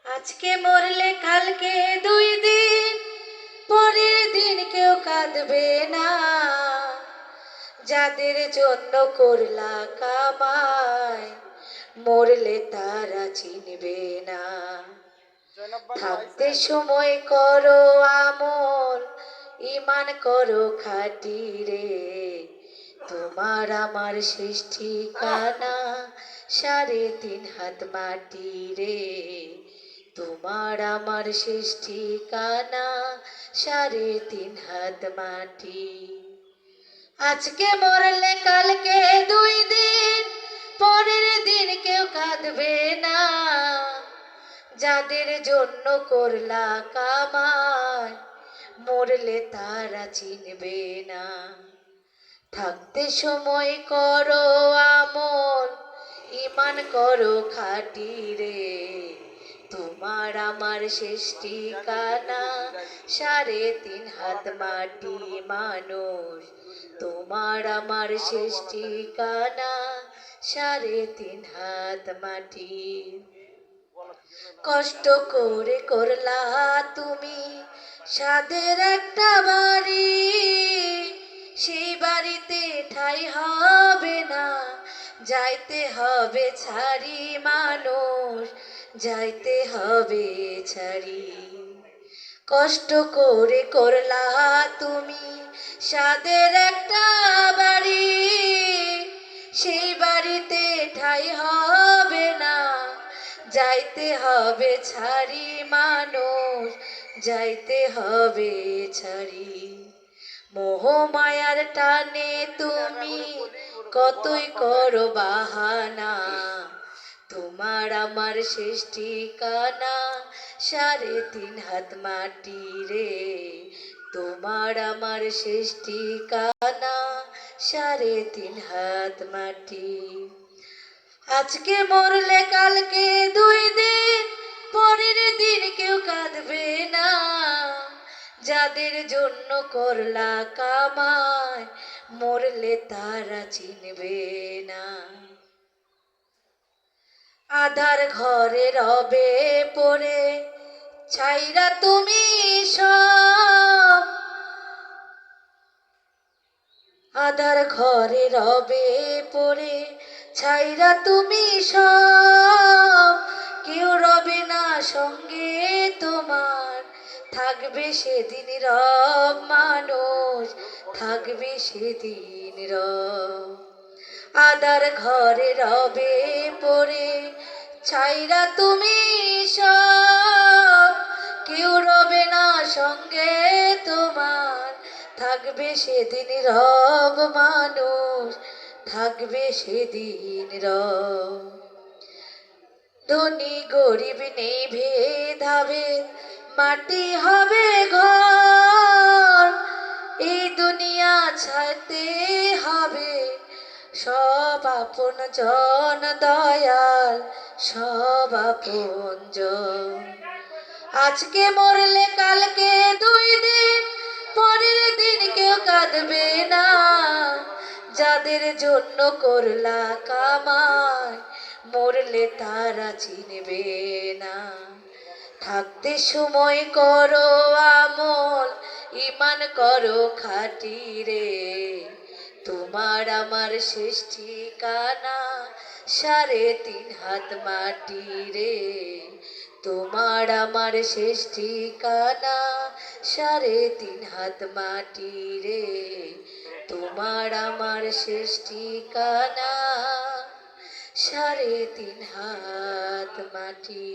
আজকে মরলে কালকে 2 দিন, পরের দিন কেউ কাঁদবে না। যাদের জন্য করলা কামাই, মরলে তারা চিনবে না। থাকতে সময় করো আমল, ঈমান করো খাঁটি রে। তোমার আমার শেষ ঠিকানা 3.5 হাত মাটি রে। তোমার আমার শেষ ঠিকানা 3.5 হাত মাটি। আজকে মরলে কালকে 2 দিন, পরের দিন কেউ কাঁদবে না। যাদের জন্য করলা কামাই, মরলে তারা চিনবে না। থাকতে সময় করো আমল, ঈমান করো খাঁটি রে। তোমার আমার শেষ ঠিকানা 3.5 হাত মাটি মানুষ। তোমার আমার শেষ ঠিকানা 3.5 হাত মাটি। কষ্ট করে করলা তুমি সাদের একটা বাড়ি, সেই বাড়িতে ঠাঁই হবে না, যাইতে হবে ছাড়ি মানুষ, যাইতে হবে ছাড়ি। কষ্ট করে করলা তুমি সাদের একটা বাড়ি, সেই বাড়িতে ঠাঁই হবে না, যাইতে হবে ছাড়ি মানুষ, যাইতে হবে ছাড়ি। মোহ মায়ার টানে তুমি কতই করো বাহানা, তোমার আমার শেষ ঠিকানা 3.5 হাত মাটি রে। তোমার আমার শেষ ঠিকানা 3.5 হাত মাটি। আজকে মরলে কালকে 2 দিন, পরের দিন কেউ কাঁদবে না। যাদের জন্য করলা কামাই, মরলে তারা চিনবে না। আধার ঘরে রবে পড়ে ছাইরা তুমি সব, আধার ঘরে রবে পড়ে ছাইরা তুমি সব। কেউ রবে না সঙ্গে তোমার, থাকবে সেদিন রব মানুষ, থাকবে সেদিন রব। আধার ঘরে রবে পড়ে ছাইরা তুমি সব, কেউ রবে না সঙ্গে তোমার, থাকবে সেদিন রব মানুষ, থাকবে সেদিন রব। ধনী গরিব নেই ভেদাভেদ, মাটি হবে ঘর। এই দুনিয়া ছাড়তে হবে সব আপন জন দয়াল, সব আপন জন। আজকে মরলে কালকে 2 দিন, পরের দিন কেউ কাঁদবে না। যাদের জন্য করলা কামাই, মরলে তারা চিনবে না। থাকতে সময় করো আমল, ঈমান করো খাঁটি রে। তোমার আমার শেষ ঠিকানা 3.5 হাত মাটি রে। তোমার আমার শেষ ঠিকানা 3.5 হাত মাটি রে। তোমার আমার শেষ ঠিকানা 3.5 হাত মাটি।